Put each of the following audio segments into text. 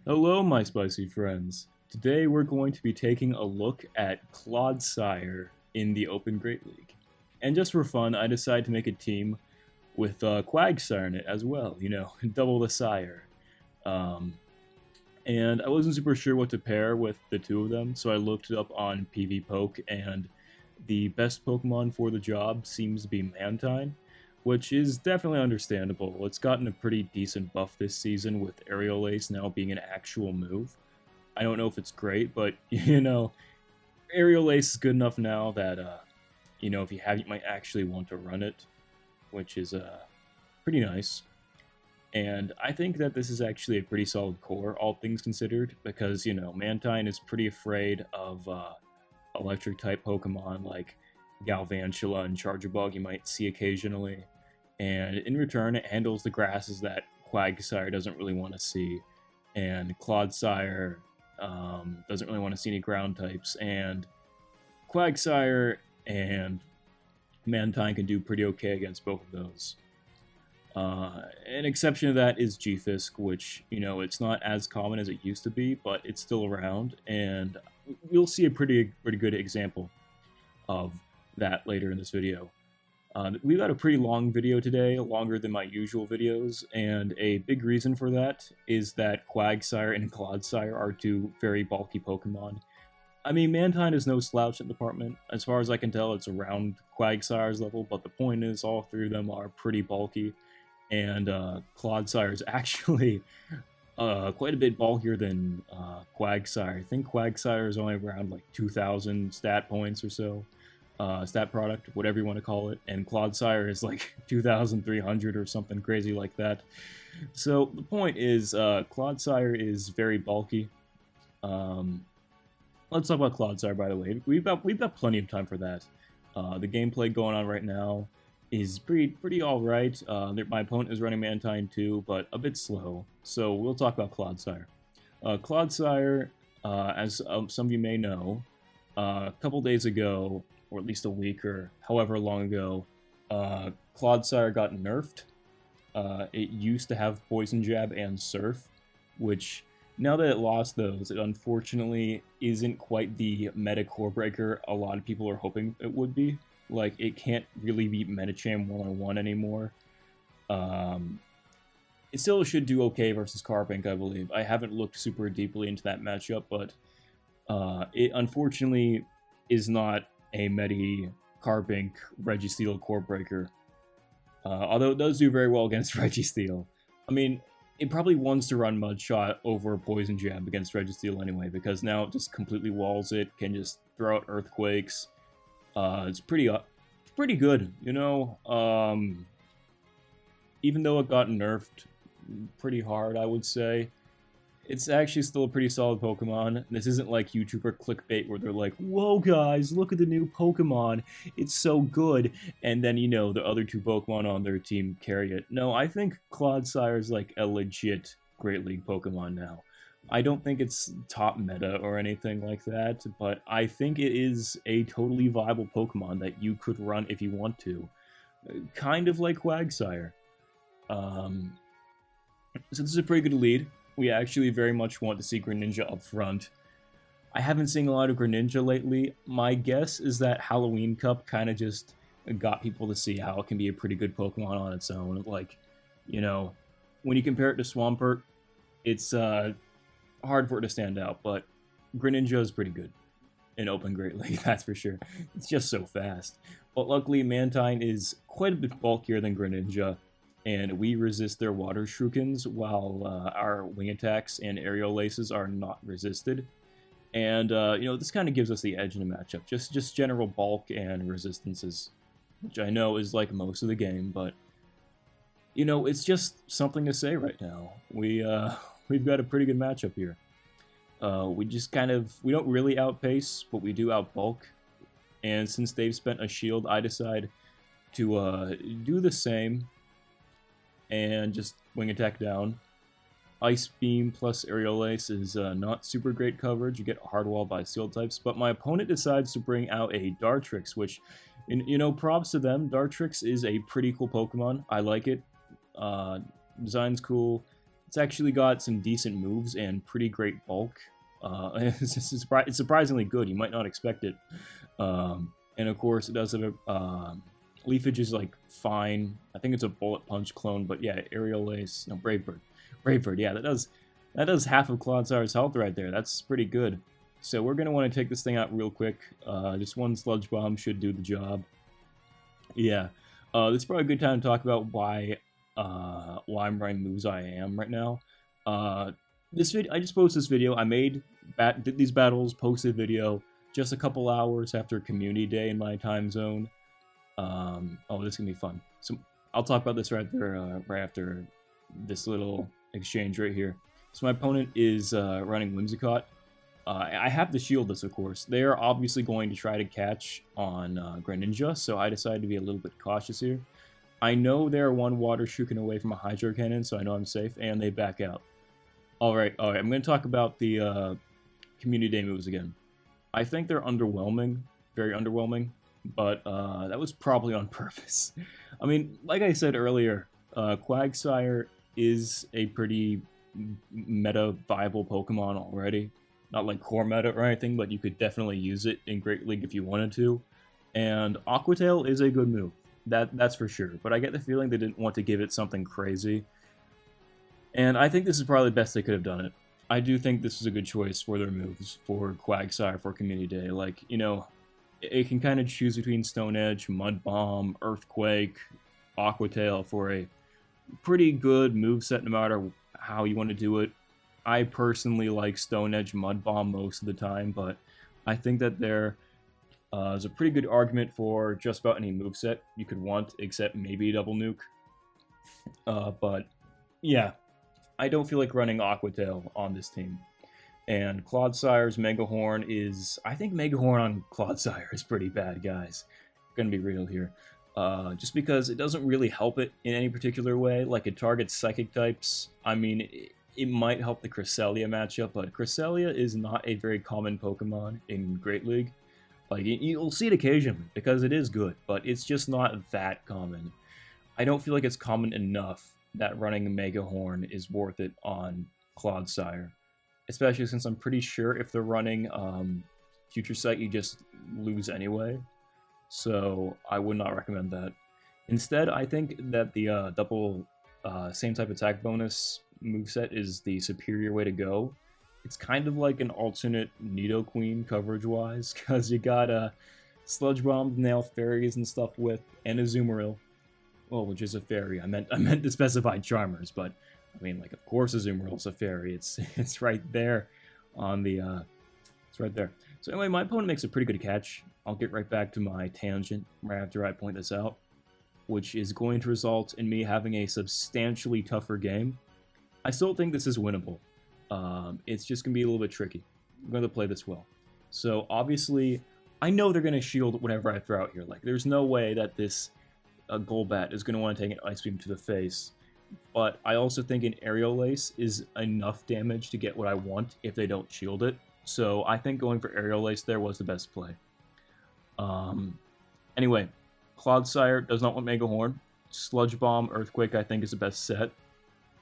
Hello, my spicy friends. Today we're going to be taking a look at Clodsire in the Open Great League. And just for fun, I decided to make a team with Quagsire in it as well, double the sire. Um, and I wasn't super sure what to pair with the two of them, so I looked it up on PvPoke, and the best Pokemon for the job seems to be Mantine, which is definitely understandable. It's gotten a pretty decent buff this season with Aerial Ace now being an actual move. I don't know if it's great, but Aerial Ace is good enough now that if you have, you might actually want to run it, which is pretty nice. And I think that this is actually a pretty solid core, all things considered, because Mantine is pretty afraid of electric type Pokemon like Galvantula and Charjabug you might see occasionally. And in return, it handles the grasses that Quagsire doesn't really want to see, and Clodsire doesn't really want to see any ground types, and Quagsire and Mantine can do pretty okay against both of those. An exception to that is G-Fisk, which, it's not as common as it used to be, but it's still around, and we'll see a pretty good example of that later in this video. We've got a pretty long video today, longer than my usual videos, and a big reason for that is that Quagsire and Clodsire are two very bulky Pokemon. I mean, Mantine is no slouch at the department. As far as I can tell, it's around Quagsire's level, but the point is all three of them are pretty bulky, and Clodsire is actually quite a bit bulkier than Quagsire. I think Quagsire is only around like 2,000 stat points or so. Stat product, whatever you want to call it, and Clodsire is like 2,300 or something crazy like that. So the point is, Clodsire is very bulky. Let's talk about Clodsire, by the way. We've got plenty of time for that. The gameplay going on right now is pretty all right. My opponent is running Mantine too, but a bit slow. So we'll talk about Clodsire. Clodsire, as some of you may know, a couple days ago, or at least a week or however long ago, Clodsire got nerfed. It used to have Poison Jab and Surf, which, now that it lost those, it unfortunately isn't quite the meta core breaker a lot of people are hoping it would be. Like, it can't really beat Medicham one-on-one anymore. It still should do okay versus Carbink, I believe. I haven't looked super deeply into that matchup, but it unfortunately is not a Medi Carbink Registeel core breaker. Although it does do very well against Registeel. I mean, it probably wants to run Mudshot over Poison Jab against Registeel anyway, because now it just completely walls it, can just throw out Earthquakes. It's pretty good, even though it got nerfed pretty hard, I would say. It's actually still a pretty solid Pokemon. This isn't like YouTuber clickbait where they're like, whoa guys, look at the new Pokemon, it's so good, and then, the other two Pokemon on their team carry it. No, I think Clodsire is like a legit Great League Pokemon now. I don't think it's top meta or anything like that, but I think it is a totally viable Pokemon that you could run if you want to. Kind of like Quagsire. So this is a pretty good lead. We actually very much want to see Greninja up front. I haven't seen a lot of Greninja lately. My guess is that Halloween Cup kind of just got people to see how it can be a pretty good Pokemon on its own. Like, when you compare it to Swampert, it's hard for it to stand out, but Greninja is pretty good in Open Great League, that's for sure. It's just so fast. But luckily, Mantine is quite a bit bulkier than Greninja, and we resist their water shurikens while our wing attacks and aerial laces are not resisted. And, this kind of gives us the edge in the matchup. Just general bulk and resistances, which I know is like most of the game, but, it's just something to say right now. We've got a pretty good matchup here. We don't really outpace, but we do outbulk. And since they've spent a shield, I decide to do the same and just wing attack down. Ice Beam plus Aerial Ace is not super great coverage. You get hard wall by Steel types, but my opponent decides to bring out a Dartrix, which, props to them. Dartrix is a pretty cool Pokemon. I like it. Design's cool. It's actually got some decent moves and pretty great bulk. It's surprisingly good. You might not expect it. And of course, it does have a leafage is like fine. I think it's a bullet punch clone, but yeah, aerial ace. No, Brave Bird. Yeah, that does half of Clodsire's health right there. That's pretty good. So we're gonna want to take this thing out real quick. Just one sludge bomb should do the job. Yeah, this is probably a good time to talk about why I'm running moves I am right now. This video, I just posted this video. I did these battles, posted video just a couple hours after Community Day in my time zone. Oh, this is gonna be fun. So I'll talk about this right there, right after this little exchange right here. So my opponent is running Whimsicott. I have to shield this, of course. They are obviously going to try to catch on Greninja, so I decided to be a little bit cautious here. I know they're one water shuriken away from a Hydro Cannon, so I know I'm safe, and they back out. Alright, I'm going to talk about the Community Day moves again. I think they're underwhelming, very underwhelming, but that was probably on purpose. I mean, like I said earlier, Quagsire is a pretty meta viable Pokemon already. Not like core meta or anything, but you could definitely use it in Great League if you wanted to. And Aqua Tail is a good move, that's for sure. But I get the feeling they didn't want to give it something crazy. And I think this is probably the best they could have done it. I do think this is a good choice for their moves for Quagsire for Community Day. Like, you know, it can kind of choose between Stone Edge, Mud Bomb, Earthquake, Aqua Tail for a pretty good moveset no matter how you want to do it. I personally like Stone Edge Mud Bomb most of the time, but I think that there is a pretty good argument for just about any moveset you could want, except maybe Double Nuke. But yeah, I don't feel like running Aqua Tail on this team. And Clodsire's Mega Horn is... I think Mega Horn on Clodsire is pretty bad, guys. Gonna be real here. Just because it doesn't really help it in any particular way. Like, it targets Psychic types. I mean... It might help the Cresselia matchup, but Cresselia is not a very common Pokemon in Great League. Like, you'll see it occasionally, because it is good, but it's just not that common. I don't feel like it's common enough that running a Mega Horn is worth it on Clodsire. Especially since I'm pretty sure if they're running Future Sight, you just lose anyway. So, I would not recommend that. Instead, I think that the double same type attack bonus moveset is the superior way to go. It's kind of like an alternate Nidoqueen coverage-wise, because you got Sludge Bomb, Nail Fairies and stuff with, and a Azumarill. Well, which is a fairy. I meant to specify Charmers, but I mean, like, of course Azumarill's a fairy. It's right there on the it's right there. So anyway, my opponent makes a pretty good catch. I'll get right back to my tangent right after I point this out, which is going to result in me having a substantially tougher game. I still think this is winnable. It's just going to be a little bit tricky. I'm going to play this well. So, obviously, I know they're going to shield whatever I throw out here. Like, there's no way that this Golbat is going to want to take an Ice Beam to the face. But I also think an Aerial Ace is enough damage to get what I want if they don't shield it. So, I think going for Aerial Ace there was the best play. Anyway, Clodsire does not want Mega Horn. Sludge Bomb, Earthquake, I think, is the best set.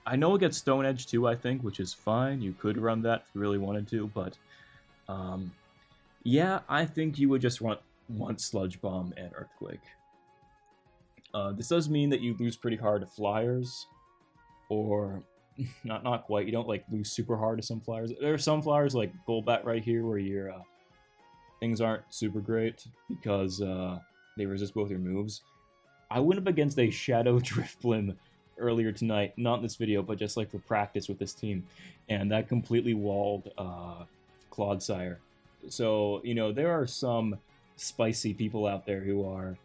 I know it gets Stone Edge too, I think, which is fine. You could run that if you really wanted to, but yeah, I think you would just want Sludge Bomb and Earthquake. This does mean that you lose pretty hard to Flyers, or not quite. You don't like lose super hard to some Flyers. There are some Flyers like Golbat right here where your things aren't super great because they resist both your moves. I went up against a Shadow Drifblim earlier tonight, not in this video, but just like for practice with this team, and that completely walled Clodsire. So, you know, there are some spicy people out there who are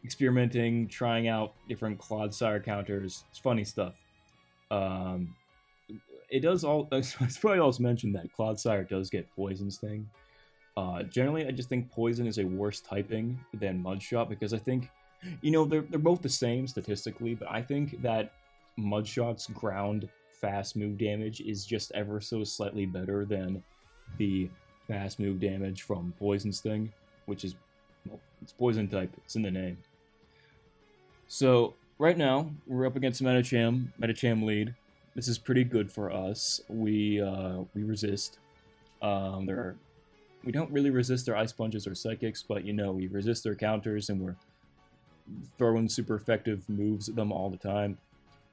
experimenting, trying out different Clodsire counters. It's funny stuff. It does all. I probably also mentioned that Clodsire does get Poison Sting. Generally, I just think Poison is a worse typing than Mudshot because I think, you know, they're both the same statistically, but I think that Mudshot's ground fast move damage is just ever so slightly better than the fast move damage from Poison Sting, which is, well, it's Poison type, it's in the name. So, right now, we're up against Metacham lead. This is pretty good for us. We resist. We don't really resist their ice punches or psychics, but you know, we resist their counters and we're throwing super effective moves at them all the time.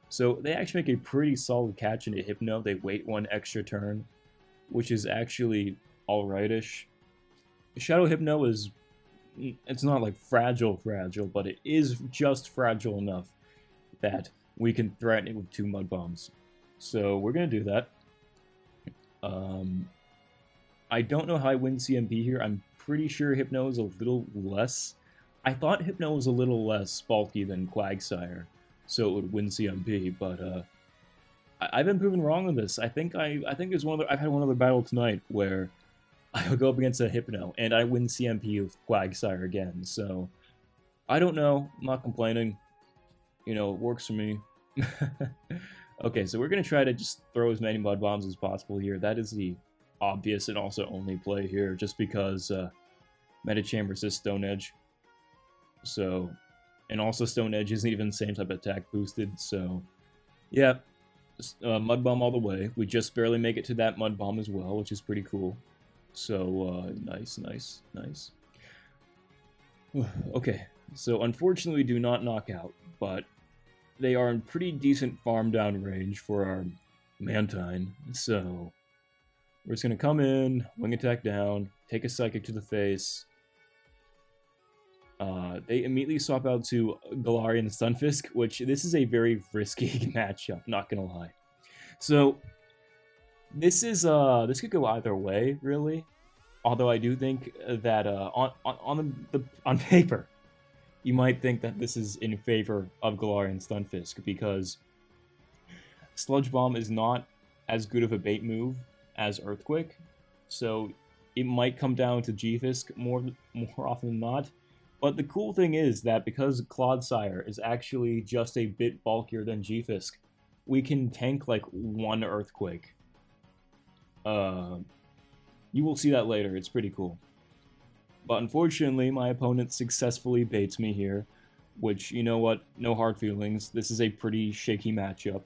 So they actually make a pretty solid catch into Hypno. They wait one extra turn, which is actually alrightish. Shadow Hypno is, it's not like fragile, but it is just fragile enough that we can threaten it with 2 Mud Bombs. So we're going to do that. I don't know how I win CMP here. I'm pretty sure Hypno is a little less. I thought Hypno was a little less bulky than Quagsire, so it would win CMP, but I've been proven wrong on this. I think there's I've had one other battle tonight where I'll go up against a Hypno and I win CMP with Quagsire again. So I don't know. I'm not complaining. You know, it works for me. Okay, so we're gonna try to just throw as many Mud Bombs as possible here. That is the obvious and also only play here, just because Medicham resists Stone Edge. So, and also Stone Edge isn't even the same type of attack boosted. So, yeah, Mud Bomb all the way. We just barely make it to that Mud Bomb as well, which is pretty cool. So, nice. Okay, so unfortunately we do not knock out, but they are in pretty decent farm down range for our Mantine. So, we're just going to come in, wing attack down, take a Psychic to the face. They immediately swap out to Galarian and Stunfisk, which this is a very risky matchup, not going to lie. So, this could go either way, really. Although I do think that on paper, you might think that this is in favor of Galarian Stunfisk, because Sludge Bomb is not as good of a bait move as Earthquake, so it might come down to G-Fisk more often than not. But the cool thing is that because Clodsire is actually just a bit bulkier than G-Fisk, we can tank like 1 Earthquake. You will see that later, it's pretty cool. But unfortunately, my opponent successfully baits me here, which, you know what, no hard feelings. This is a pretty shaky matchup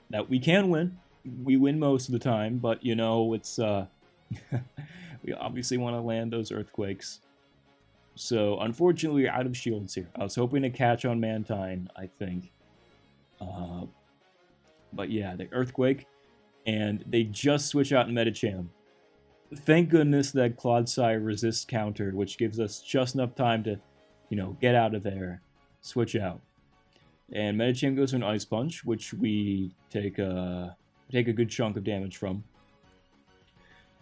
that we can win. We win most of the time, but, you know, it's, we obviously want to land those Earthquakes. So, unfortunately, we're out of shields here. I was hoping to catch on Mantine, I think. But yeah, the Earthquake, and they just switch out in Medicham. Thank goodness that Clodsire resists counter, which gives us just enough time to, you know, get out of there, switch out. And Medicham goes to an Ice Punch, which we take a good chunk of damage from.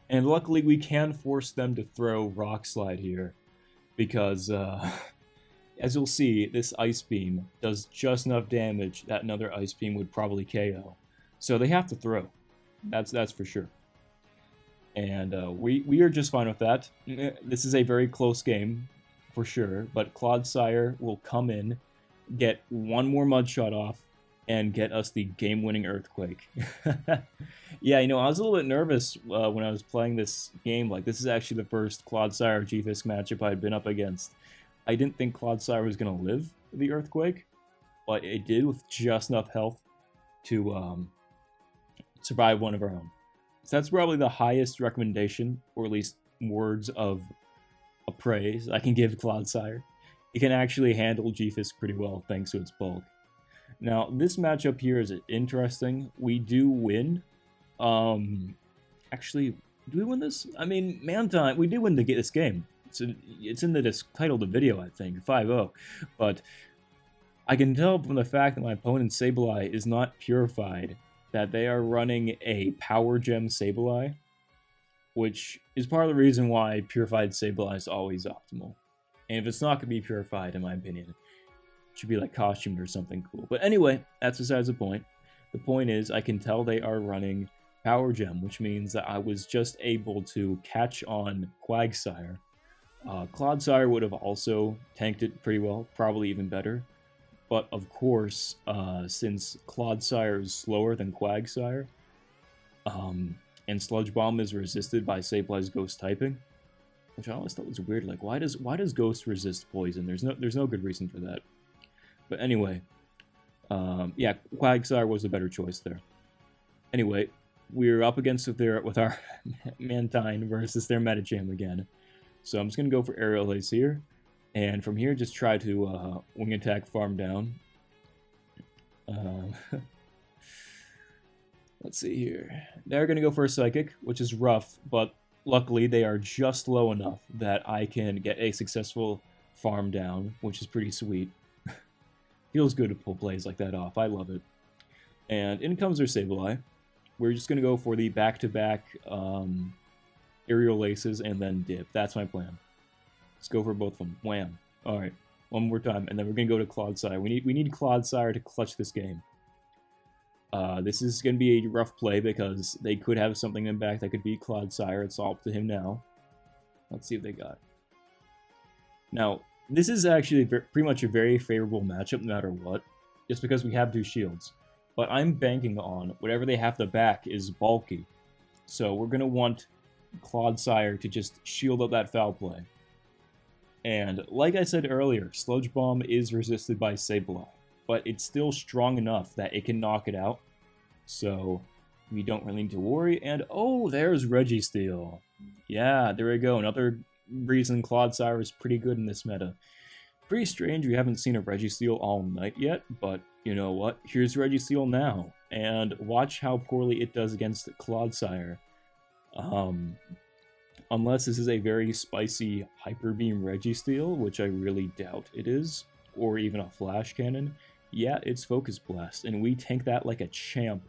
And luckily, we can force them to throw Rock Slide here, because, as you'll see, this Ice Beam does just enough damage that another Ice Beam would probably KO. So they have to throw. That's for sure. And we are just fine with that. This is a very close game, for sure, but Clodsire will come in, get 1 more Mud Shot off, and get us the game-winning Earthquake. Yeah, you know, I was a little bit nervous when I was playing this game. Like, this is actually the first Clodsire G-Fisk matchup I had been up against. I didn't think Clodsire was going to live the Earthquake, but it did with just enough health to survive one of our own. So that's probably the highest recommendation, or at least words of praise I can give Clodsire. It can actually handle G-Fisk pretty well thanks to its bulk. Now, this matchup here is interesting. We do win. Actually, do we win this? I mean, Mantine, we do win this game. It's in the title of the video, I think, 5-0. But I can tell from the fact that my opponent's Sableye is not purified that they are running a Power Gem Sableye, which is part of the reason why purified Sableye is always optimal. And if it's not going to be purified, in my opinion, it should be like costumed or something cool. But anyway, that's besides the point. The point is, I can tell they are running Power Gem, which means that I was just able to catch on Quagsire. Clodsire would have also tanked it pretty well, probably even better. But of course, since Clodsire is slower than Quagsire, and Sludge Bomb is resisted by Sableye's Ghost typing, which I always thought was weird. Like, why does Ghost resist poison? There's no good reason for that. But anyway, Yeah, Quagsire was the better choice there. Anyway, we're up against with our Mantine versus their Medicham again. So I'm just going to go for Aerial Ace here. And from here, just try to wing attack farm down. Let's see here. They're going to go for a Psychic, which is rough, but luckily they are just low enough that I can get a successful farm down, which is pretty sweet. Feels good to pull plays like that off. I love it. And in comes their Sableye. We're just going to go for the back-to-back aerial aces and then dip. That's my plan. Let's go for both of them. Wham. All right. One more time, and then we're going to go to Clodsire. We need Clodsire to clutch this game. This is going to be a rough play because they could have something in back that could beat Clodsire. It's all up to him now. Let's see if they got. Now, this is actually pretty much a very favorable matchup no matter what, just because we have two shields. But I'm banking on whatever they have to back is bulky. So we're going to want Clodsire to just shield up that foul play. And like I said earlier, Sludge Bomb is resisted by Sableye, but it's still strong enough that it can knock it out. So we don't really need to worry. And oh, there's Registeel. Yeah, there we go. Another reason Clodsire is pretty good in this meta. Pretty strange we haven't seen a Registeel all night yet, but you know what? Here's Registeel now, and watch how poorly it does against Clodsire. Unless this is a very spicy Hyper Beam Registeel, which I really doubt it is, or even a Flash Cannon. Yeah, it's Focus Blast, and we tank that like a champ,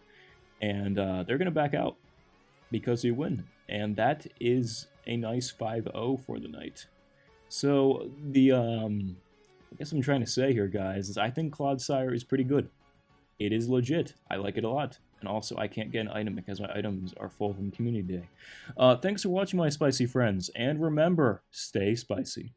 and they're going to back out because we win. And that is a nice 5-0 for the night. So, I guess I'm trying to say here, guys, is I think Clodsire is pretty good. It is legit. I like it a lot. And also, I can't get an item because my items are full from Community Day. Thanks for watching, my spicy friends, and remember, stay spicy.